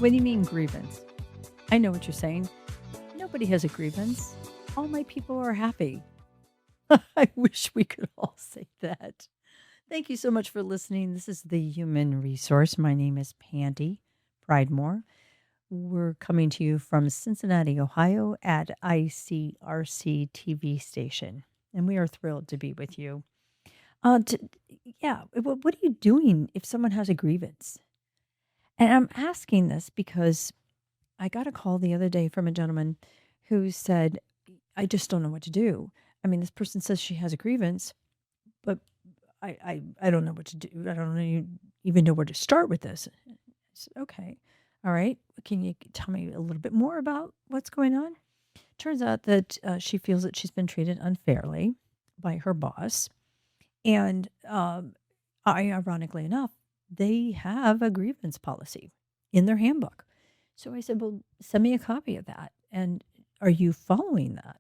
What do you mean grievance? I know what you're saying. Nobody has a grievance. All my people are happy. I wish we could all say that. Thank you so much for listening. This is the Human Resource. My name is Pandy Pridemore. We're coming to you from Cincinnati, Ohio at ICRC-TV station. And we are thrilled to be with you. What are you doing if someone has a grievance? And I'm asking this because I got a call the other day from a gentleman who said, I just don't know what to do. I mean, this person says she has a grievance, but I don't know what to do. I don't even know where to start with this. I said, okay. All right. Can you tell me a little bit more about what's going on? Turns out that she feels that she's been treated unfairly by her boss. And ironically enough, they have a grievance policy in their handbook. So I said, well, send me a copy of that. And are you following that?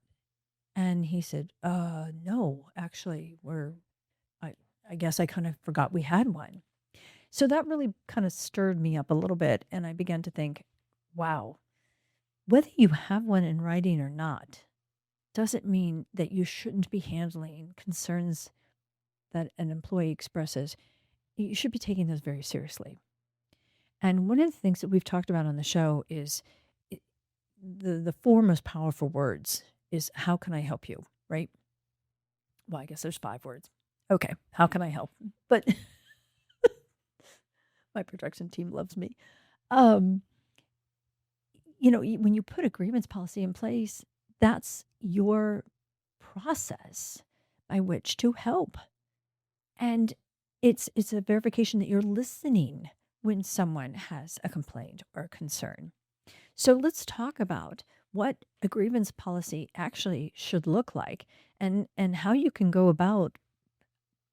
And he said, no, actually, I guess I kind of forgot we had one. So that really kind of stirred me up a little bit. And I began to think, wow, whether you have one in writing or not, doesn't mean that you shouldn't be handling concerns that an employee expresses. You should be taking those very seriously. And one of the things that we've talked about on the show is the four most powerful words is, how can I help you, right? Well, I guess there's 5 words. Okay, how can I help? But my production team loves me. When you put a grievance policy in place, that's your process by which to help. And it's a verification that you're listening when someone has a complaint or a concern. So let's talk about what a grievance policy actually should look like and how you can go about,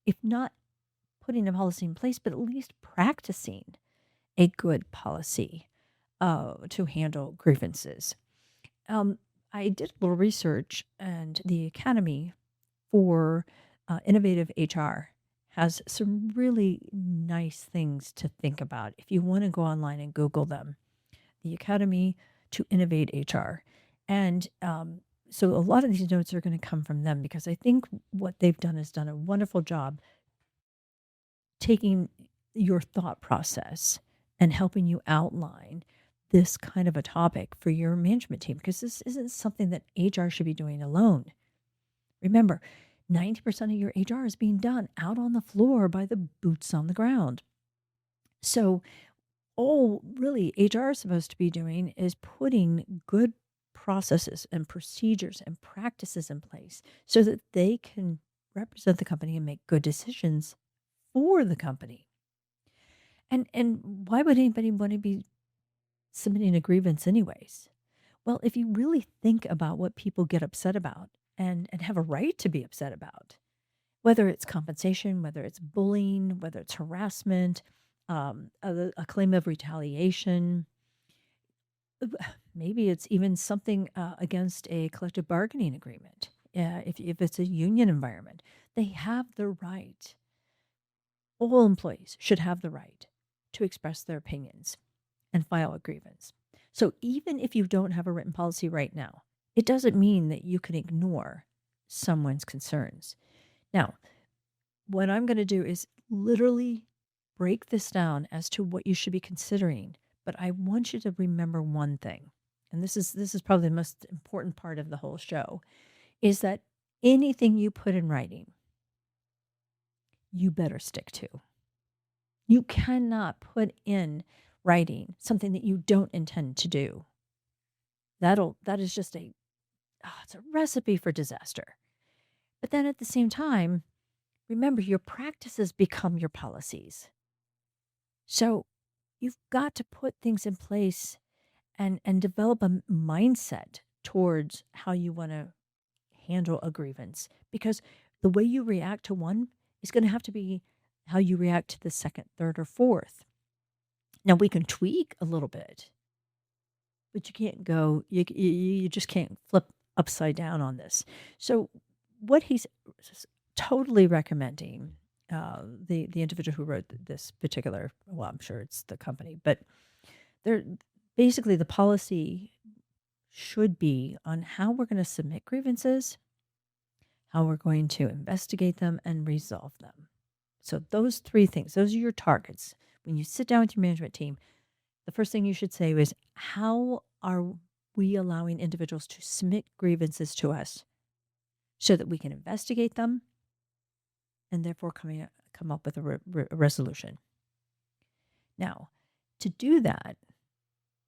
if not putting a policy in place, but at least practicing a good policy to handle grievances. I did a little research, and the Academy for Innovative HR has some really nice things to think about. If you want to go online and Google them, the Academy to Innovate HR. And so a lot of these notes are going to come from them, because I think what they've done is done a wonderful job taking your thought process and helping you outline this kind of a topic for your management team, because this isn't something that HR should be doing alone. Remember, 90% of your HR is being done out on the floor by the boots on the ground. So all really HR is supposed to be doing is putting good processes and procedures and practices in place so that they can represent the company and make good decisions for the company. And why would anybody want to be submitting a grievance anyways? Well, if you really think about what people get upset about and have a right to be upset about, whether it's compensation, whether it's bullying, whether it's harassment, a claim of retaliation, maybe it's even something against a collective bargaining agreement. If it's a union environment, they have the right. All employees should have the right to express their opinions and file a grievance. So even if you don't have a written policy right now, it doesn't mean that you can ignore someone's concerns. Now, what I'm going to do is literally break this down as to what you should be considering, but I want you to remember one thing, and this is probably the most important part of the whole show, is that anything you put in writing, you better stick to. You cannot put in writing something that you don't intend to do. That is just it's a recipe for disaster. But then at the same time, remember, your practices become your policies. So you've got to put things in place and develop a mindset towards how you want to handle a grievance, because the way you react to one is going to have to be how you react to the second, third, or fourth. Now, we can tweak a little bit, but you can't go, you just can't flip upside down on this. So what he's totally recommending, the individual who wrote this particular, well, I'm sure it's the company, but basically the policy should be on how we're going to submit grievances, how we're going to investigate them and resolve them. So those three things, those are your targets. When you sit down with your management team, the first thing you should say is, how are we allowing individuals to submit grievances to us so that we can investigate them and therefore come up with a resolution? Now, to do that,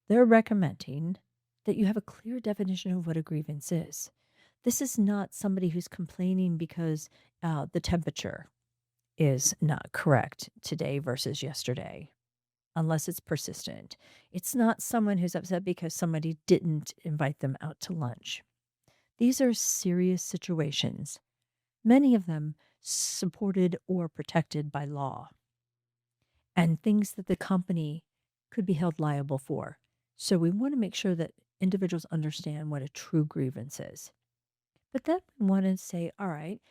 they're recommending that you have a clear definition of what a grievance is. This is not somebody who's complaining because the temperature is not correct today versus yesterday, unless it's persistent. It's not someone who's upset because somebody didn't invite them out to lunch. These are serious situations, many of them supported or protected by law, and things that the company could be held liable for. So we want to make sure that individuals understand what a true grievance is. But then we want to say, all right,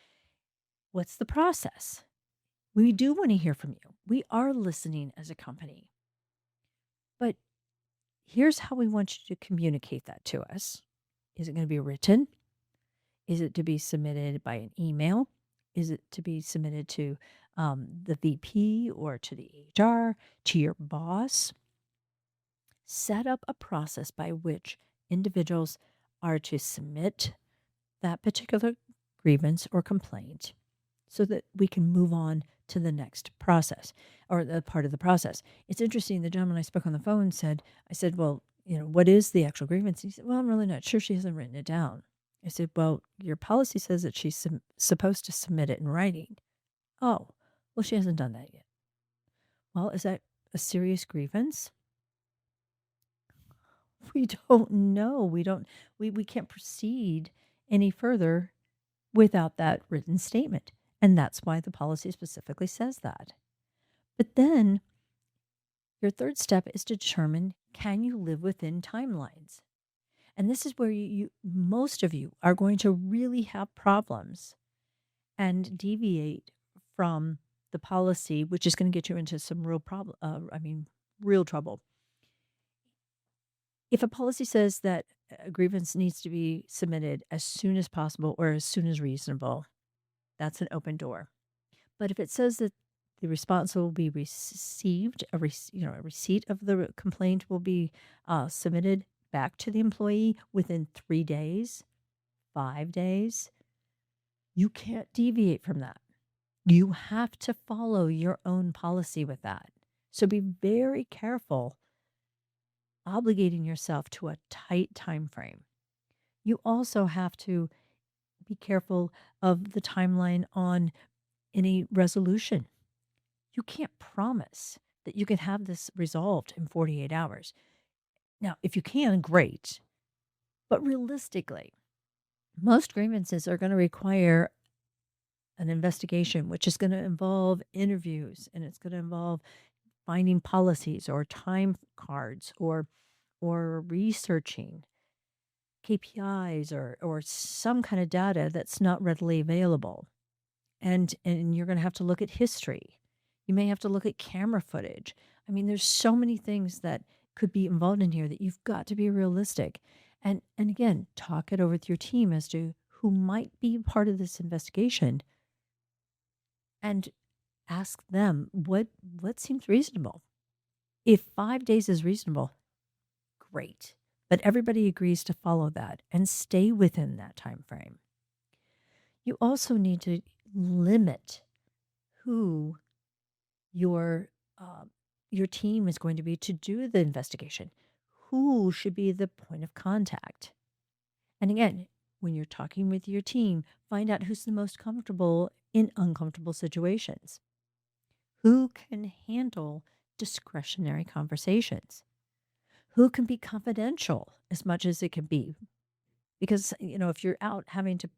what's the process? We do want to hear from you. We are listening as a company. But here's how we want you to communicate that to us. Is it going to be written? Is it to be submitted by an email? Is it to be submitted to the VP or to the HR, to your boss? Set up a process by which individuals are to submit that particular grievance or complaint so that we can move on to the next process or the part of the process. It's interesting. The gentleman I spoke on the phone I said, well, what is the actual grievance? He said, well, I'm really not sure. She hasn't written it down. I said, well, your policy says that she's supposed to submit it in writing. Oh, well, she hasn't done that yet. Well, is that a serious grievance? We don't know. We can't proceed any further without that written statement. And that's why the policy specifically says that. But then your third step is to determine, can you live within timelines? And this is where most of you are going to really have problems and deviate from the policy, which is going to get you into some real real trouble. If a policy says that a grievance needs to be submitted as soon as possible or as soon as reasonable, that's an open door. But if it says that the response will be received, a receipt of the complaint will be submitted back to the employee within 3 days, 5 days, you can't deviate from that. You have to follow your own policy with that. So be very careful obligating yourself to a tight time frame. You also have to be careful of the timeline on any resolution. You can't promise that you can have this resolved in 48 hours. Now, if you can, great. But realistically, most grievances are going to require an investigation, which is going to involve interviews, and it's going to involve finding policies or time cards or researching KPIs or some kind of data that's not readily available. And you're going to have to look at history. You may have to look at camera footage. I mean, there's so many things that could be involved in here that you've got to be realistic. And again, talk it over with your team as to who might be part of this investigation and ask them what seems reasonable. If 5 days is reasonable, great. But everybody agrees to follow that and stay within that time frame. You also need to limit who your team is going to be to do the investigation. Who should be the point of contact? And again, when you're talking with your team, find out who's the most comfortable in uncomfortable situations. Who can handle discretionary conversations? Who can be confidential as much as it can be? Because, if you're out having to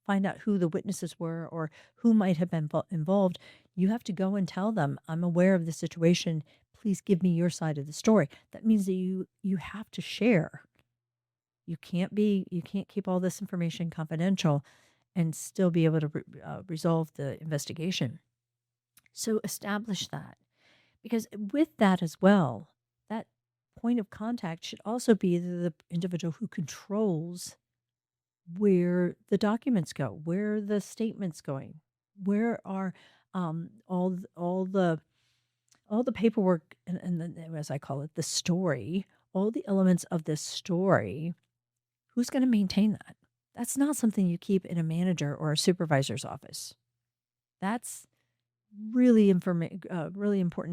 find out who the witnesses were or who might have been involved, you have to go and tell them, I'm aware of the situation. Please give me your side of the story. That means that you have to share. You can't keep all this information confidential and still be able to resolve the investigation. So establish that. Because with that as well, that point of contact should also be the individual who controls where the documents go, where the statements going, where are all the paperwork and as I call it, the story, all the elements of this story. Who's going to maintain that? That's not something you keep in a manager or a supervisor's office. That's really important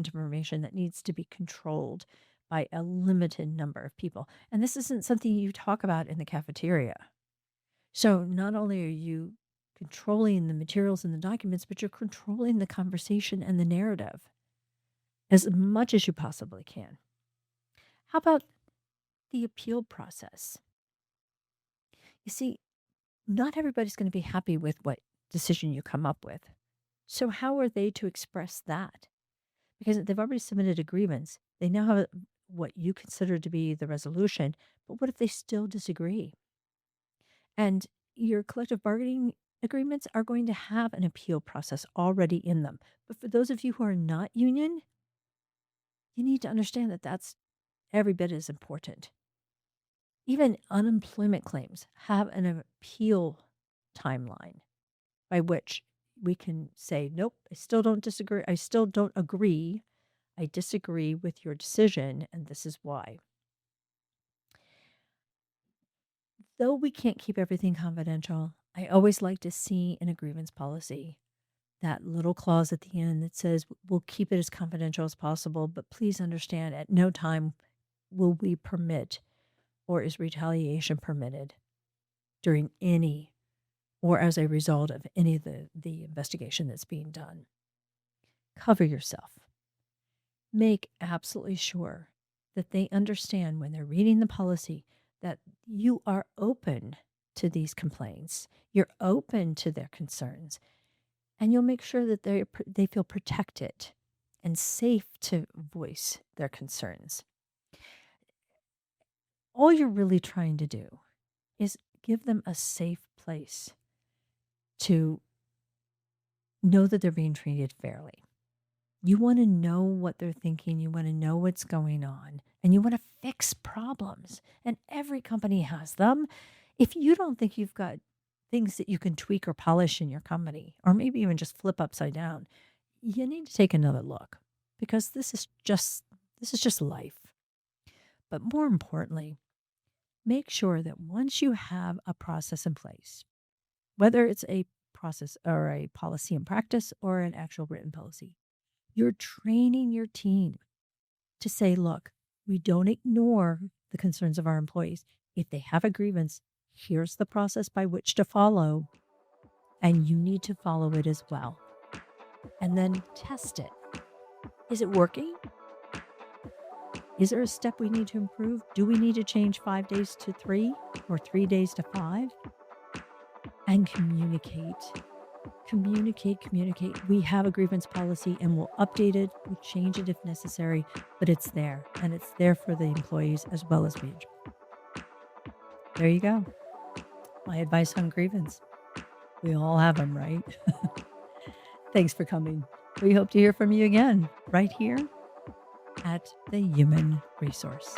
information that needs to be controlled by a limited number of people. And this isn't something you talk about in the cafeteria. So not only are you controlling the materials and the documents, but you're controlling the conversation and the narrative as much as you possibly can. How about the appeal process? You see, not everybody's going to be happy with what decision you come up with. So how are they to express that? Because they've already submitted a grievance. They now have what you consider to be the resolution, but what if they still disagree? And your collective bargaining agreements are going to have an appeal process already in them. But for those of you who are not union, you need to understand that that's every bit as important. Even unemployment claims have an appeal timeline by which we can say, nope, I still don't disagree. I still don't agree. I disagree with your decision, and this is why. Though we can't keep everything confidential, I always like to see in a grievance policy that little clause at the end that says, we'll keep it as confidential as possible, but please understand at no time will we permit or is retaliation permitted during any or as a result of any of the investigation that's being done. Cover yourself. Make absolutely sure that they understand when they're reading the policy that you are open to these complaints. You're open to their concerns. And you'll make sure that they feel protected and safe to voice their concerns. All you're really trying to do is give them a safe place to know that they're being treated fairly. You want to know what they're thinking. You want to know what's going on. And you want to fix problems. And every company has them. If you don't think you've got things that you can tweak or polish in your company, or maybe even just flip upside down, you need to take another look, because this is just life. But more importantly, make sure that once you have a process in place, whether it's a process or a policy in practice or an actual written policy, you're training your team to say, look, we don't ignore the concerns of our employees. If they have a grievance, here's the process by which to follow, and you need to follow it as well. And then test it. Is it working? Is there a step we need to improve? Do we need to change 5 days to 3 or 3 days to 5? And communicate. Communicate. We have a grievance policy and we'll update it, we'll change it if necessary, but it's there, and it's there for the employees as well as management. There you go. My advice on grievance. We all have them, right? Thanks for coming. We hope to hear from you again right here at the Human Resource.